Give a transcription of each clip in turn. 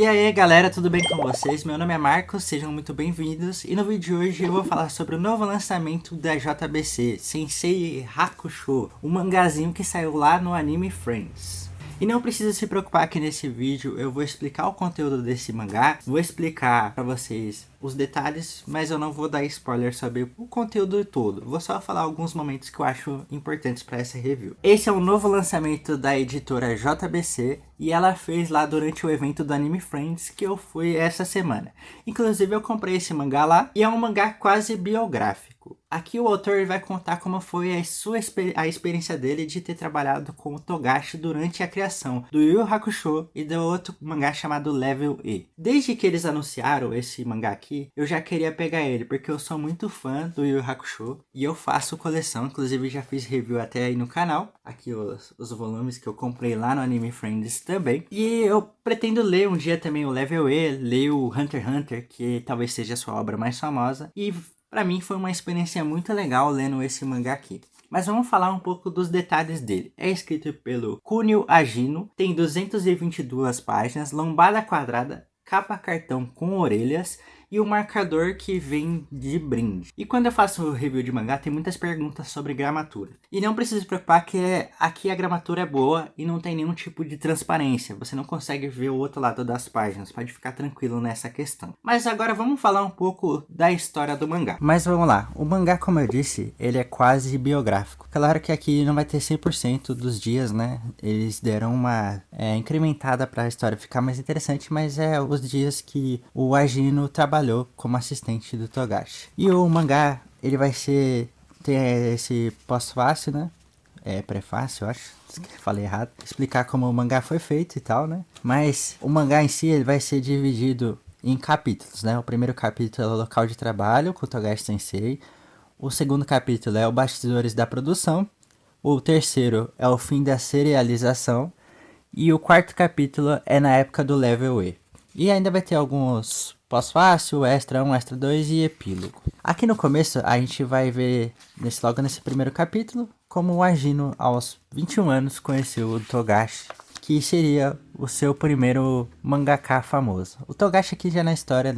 E aí galera, tudo bem com vocês? Meu nome é Marcos, sejam muito bem-vindos. E no vídeo de hoje eu vou falar sobre o novo lançamento da JBC, Sensei Hakusho, um mangazinho que saiu lá no Anime Friends. E não precisa se preocupar que nesse vídeo eu vou explicar o conteúdo desse mangá, vou explicar pra vocês os detalhes, mas eu não vou dar spoiler sobre o conteúdo todo. Vou só falar alguns momentos que eu acho importantes para essa review. Esse é o novo lançamento da editora JBC e ela fez lá durante o evento do Anime Friends que eu fui essa semana. Inclusive eu comprei esse mangá lá e é um mangá quase biográfico. Aqui o autor vai contar como foi a experiência dele de ter trabalhado com o Togashi durante a criação do Yu Yu Hakusho e do outro mangá chamado Level E. Desde que eles anunciaram esse mangá aqui, eu já queria pegar ele, porque eu sou muito fã do Yu Yu Hakusho e eu faço coleção, inclusive já fiz review até aí no canal. Aqui os volumes que eu comprei lá no Anime Friends também. E eu pretendo ler um dia também o Level E, ler o Hunter x Hunter, que talvez seja a sua obra mais famosa. E pra mim foi uma experiência muito legal lendo esse mangá aqui. Mas vamos falar um pouco dos detalhes dele. É escrito pelo Kunio Agino, tem 222 páginas, lombada quadrada, capa cartão com orelhas e o marcador que vem de brinde. E quando eu faço review de mangá, tem muitas perguntas sobre gramatura. E não precisa se preocupar que aqui a gramatura é boa e não tem nenhum tipo de transparência. Você não consegue ver o outro lado das páginas, pode ficar tranquilo nessa questão. Mas agora vamos falar um pouco da história do mangá. Mas vamos lá, o mangá, como eu disse, ele é quase biográfico. Claro que aqui não vai ter 100% dos dias, né? Eles deram uma incrementada para a história ficar mais interessante, mas é os dias que o Agino trabalhou como assistente do Togashi. E o mangá, ele vai ter esse pós-fácil, né? Prefácio, eu acho. Falei errado. Explicar como o mangá foi feito e tal, né? Mas o mangá em si, ele vai ser dividido em capítulos, né? O primeiro capítulo é o local de trabalho com o Togashi Sensei. O segundo capítulo é o bastidores da produção. O terceiro é o fim da serialização. E o quarto capítulo é na época do Level E. E ainda vai ter alguns pós-fácil, extra 1, extra 2 e epílogo. Aqui no começo a gente vai ver, logo nesse primeiro capítulo, como o Agino aos 21 anos conheceu o Togashi, que seria o seu primeiro mangaka famoso. O Togashi aqui já na história,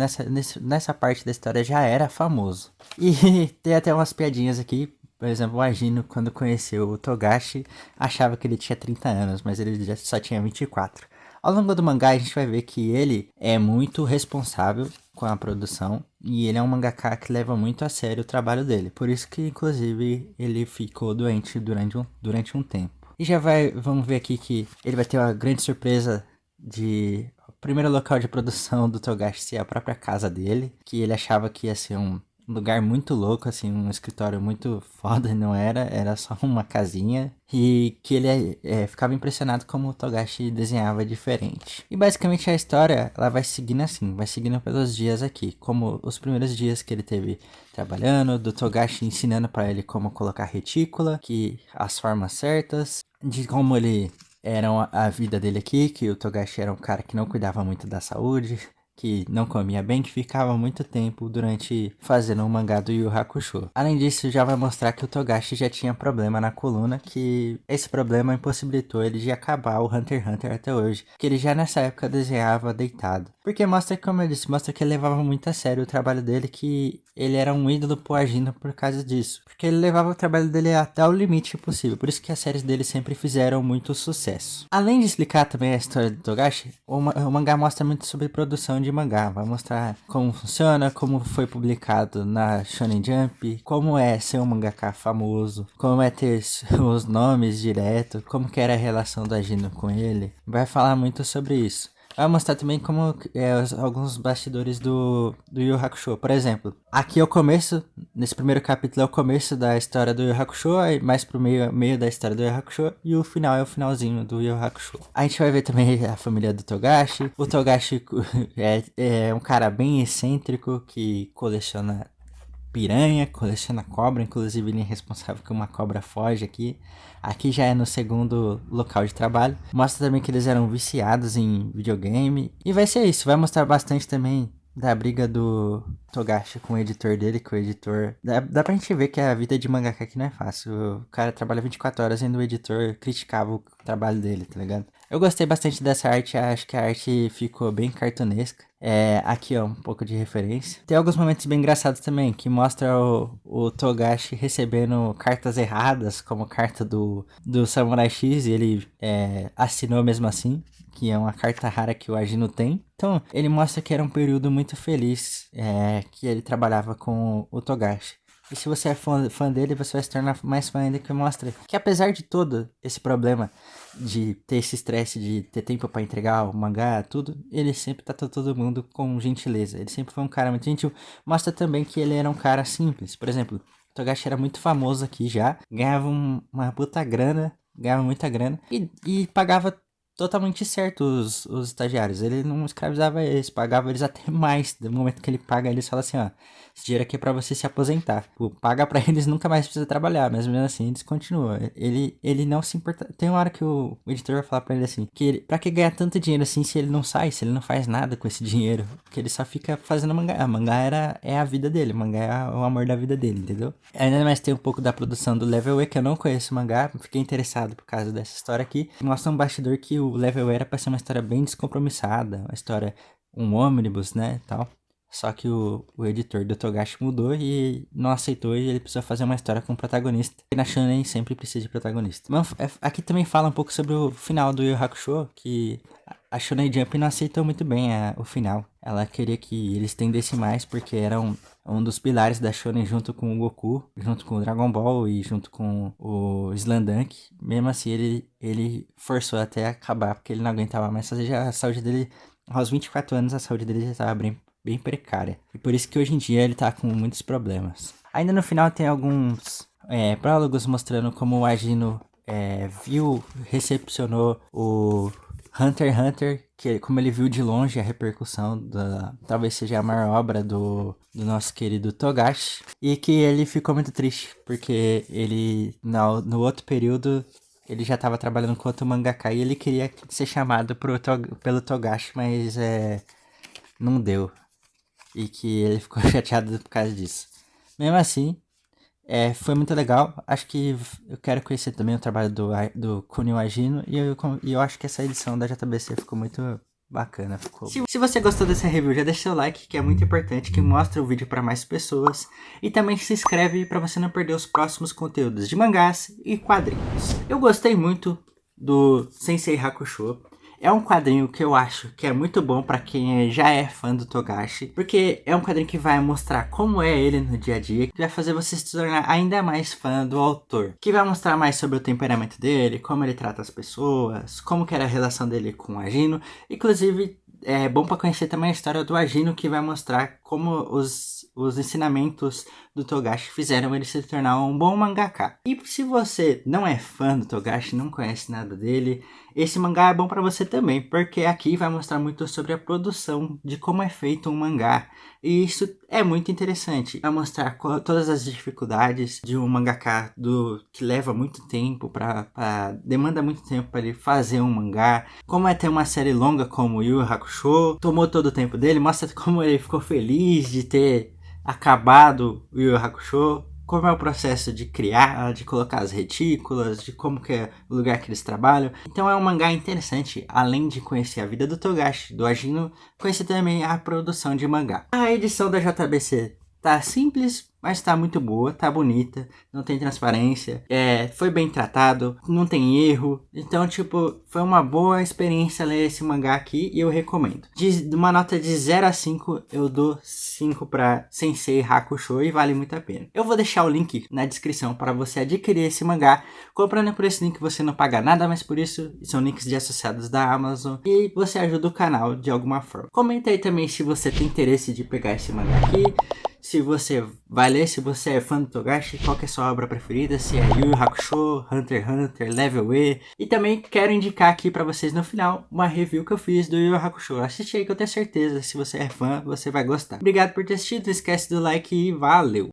nessa parte da história já era famoso. E tem até umas piadinhas aqui. Por exemplo, o Agino, quando conheceu o Togashi, achava que ele tinha 30 anos, mas ele já só tinha 24. Ao longo do mangá, a gente vai ver que ele é muito responsável com a produção e ele é um mangaka que leva muito a sério o trabalho dele. Por isso que, inclusive, ele ficou doente durante um tempo. E vamos ver aqui que ele vai ter uma grande surpresa de o primeiro local de produção do Togashi ser a própria casa dele, que ele achava que ia ser um lugar muito louco, assim, um escritório muito foda, e não era só uma casinha. E que ele ficava impressionado como o Togashi desenhava diferente. E basicamente a história, ela vai seguindo assim, vai seguindo pelos dias aqui. Como os primeiros dias que ele teve trabalhando, do Togashi ensinando para ele como colocar retícula, que as formas certas, de como ele era a vida dele aqui, que o Togashi era um cara que não cuidava muito da saúde, que não comia bem, que ficava muito tempo durante fazendo o mangá do Yu Yu Hakusho. Além disso, já vai mostrar que o Togashi já tinha problema na coluna, que esse problema impossibilitou ele de acabar o Hunter x Hunter até hoje, que ele já nessa época desenhava deitado. Porque mostra, como eu disse, mostra que ele levava muito a sério o trabalho dele, que ele era um ídolo pro Agino por causa disso. Porque ele levava o trabalho dele até o limite possível, por isso que as séries dele sempre fizeram muito sucesso. Além de explicar também a história do Togashi, o mangá mostra muito sobre produção de mangá, vai mostrar como funciona, como foi publicado na Shonen Jump, como é ser um mangaka famoso, como é ter os nomes direto, como que era a relação do Agino com ele. Vai falar muito sobre isso. Vai mostrar também como alguns bastidores do Yu Yu Hakusho. Por exemplo, aqui é o começo, nesse primeiro capítulo é o começo da história do Yu Yu Hakusho, aí mais pro meio da história do Yu Yu Hakusho, e o final é o finalzinho do Yu Yu Hakusho. A gente vai ver também a família do Togashi. O Togashi é um cara bem excêntrico que coleciona piranha, coleciona cobra, inclusive ele é responsável que uma cobra foge aqui. Aqui já é no segundo local de trabalho. Mostra também que eles eram viciados em videogame. E vai ser isso, vai mostrar bastante também da briga do Togashi com o editor dele, que o editor... Dá pra gente ver que a vida de mangaka aqui não é fácil. O cara trabalha 24 horas e o editor criticava o trabalho dele, tá ligado? Eu gostei bastante dessa arte, acho que a arte ficou bem cartunesca. Aqui ó, um pouco de referência. Tem alguns momentos bem engraçados também, que mostra o Togashi recebendo cartas erradas, como carta do Samurai X, e ele assinou mesmo assim, que é uma carta rara que o Agino tem. Então, ele mostra que era um período muito feliz, que ele trabalhava com o Togashi. E se você é fã dele, você vai se tornar mais fã ainda, que mostra que apesar de todo esse problema de ter esse estresse, de ter tempo pra entregar o mangá, tudo, ele sempre tratou todo mundo com gentileza. Ele sempre foi um cara muito gentil. Mostra também que ele era um cara simples. Por exemplo, o Togashi era muito famoso aqui já, ganhava uma puta grana, ganhava muita grana e pagava totalmente certo os estagiários. Ele não escravizava eles, pagava eles até mais. No momento que ele paga, eles falam assim, ó, esse dinheiro aqui é pra você se aposentar. Pô, paga pra eles, nunca mais precisa trabalhar. Mas mesmo assim, eles continuam. Ele não se importa. Tem uma hora que o editor vai falar pra ele assim, que pra que ganhar tanto dinheiro assim se ele não sai, se ele não faz nada com esse dinheiro? Que ele só fica fazendo mangá. A mangá é a vida dele, mangá é o amor da vida dele, entendeu? Ainda mais tem um pouco da produção do Level E, que eu não conheço o mangá, fiquei interessado por causa dessa história aqui. Mostra um bastidor que o Level era pra ser uma história bem descompromissada, uma história, um ônibus, né, tal. Só que o editor do Togashi mudou e não aceitou e ele precisou fazer uma história com o protagonista. E na Shonen sempre precisa de protagonista. Mas aqui também fala um pouco sobre o final do Yu Yu Hakusho, que a Shonen Jump não aceitou muito bem o final. Ela queria que eles estendessem mais porque era um dos pilares da Shonen junto com o Goku, junto com o Dragon Ball e junto com o Slandunk. Mesmo assim, ele forçou até acabar porque ele não aguentava mais fazer. Já a saúde dele, aos 24 anos, a saúde dele já estava bem precária. E por isso que hoje em dia ele tá com muitos problemas. Ainda no final tem alguns prólogos mostrando como o Agino recepcionou o Hunter x Hunter, que como ele viu de longe a repercussão talvez seja a maior obra do nosso querido Togashi, e que ele ficou muito triste, porque ele, no outro período, ele já estava trabalhando com outro mangaka e ele queria ser chamado pelo Togashi, mas não deu. E que ele ficou chateado por causa disso. Mesmo assim, foi muito legal. Acho que eu quero conhecer também o trabalho do Kunio Agino. E eu acho que essa edição da JBC ficou muito bacana. Se você gostou dessa review, já deixa seu like, que é muito importante, que mostra o vídeo para mais pessoas. E também se inscreve para você não perder os próximos conteúdos de mangás e quadrinhos. Eu gostei muito do Sensei Hakusho. É um quadrinho que eu acho que é muito bom pra quem já é fã do Togashi, porque é um quadrinho que vai mostrar como é ele no dia a dia, que vai fazer você se tornar ainda mais fã do autor, que vai mostrar mais sobre o temperamento dele, como ele trata as pessoas, como que era a relação dele com o Agino. Inclusive, é bom pra conhecer também a história do Agino, que vai mostrar como os ensinamentos do Togashi fizeram ele se tornar um bom mangaka. E se você não é fã do Togashi, não conhece nada dele, esse mangá é bom para você também, porque aqui vai mostrar muito sobre a produção, de como é feito um mangá. E isso é muito interessante. Vai mostrar todas as dificuldades de um mangaka que leva muito tempo, demanda muito tempo para ele fazer um mangá. Como é ter uma série longa como Yu Yu Hakusho, tomou todo o tempo dele, mostra como ele ficou feliz de ter acabado o Yu Yu Hakusho, como é o processo de criar, de colocar as retículas, de como que é o lugar que eles trabalham. Então é um mangá interessante, além de conhecer a vida do Togashi, do Agino, conhecer também a produção de mangá. A edição da JBC tá simples, mas tá muito boa, tá bonita, não tem transparência, foi bem tratado, não tem erro. Então, tipo, foi uma boa experiência ler esse mangá aqui e eu recomendo. De uma nota de 0 a 5, eu dou 5 pra Sensei Hakusho e vale muito a pena. Eu vou deixar o link na descrição para você adquirir esse mangá. Comprando por esse link você não paga nada, mas por isso são links de associados da Amazon e você ajuda o canal de alguma forma. Comenta aí também se você tem interesse de pegar esse mangá aqui. Se você vai ler, se você é fã do Togashi, qual que é a sua obra preferida, se é Yu Yu Hakusho, Hunter x Hunter, Level E. E também quero indicar aqui pra vocês no final uma review que eu fiz do Yu Yu Hakusho. Assiste aí que eu tenho certeza, se você é fã, você vai gostar. Obrigado por ter assistido, não esquece do like e valeu!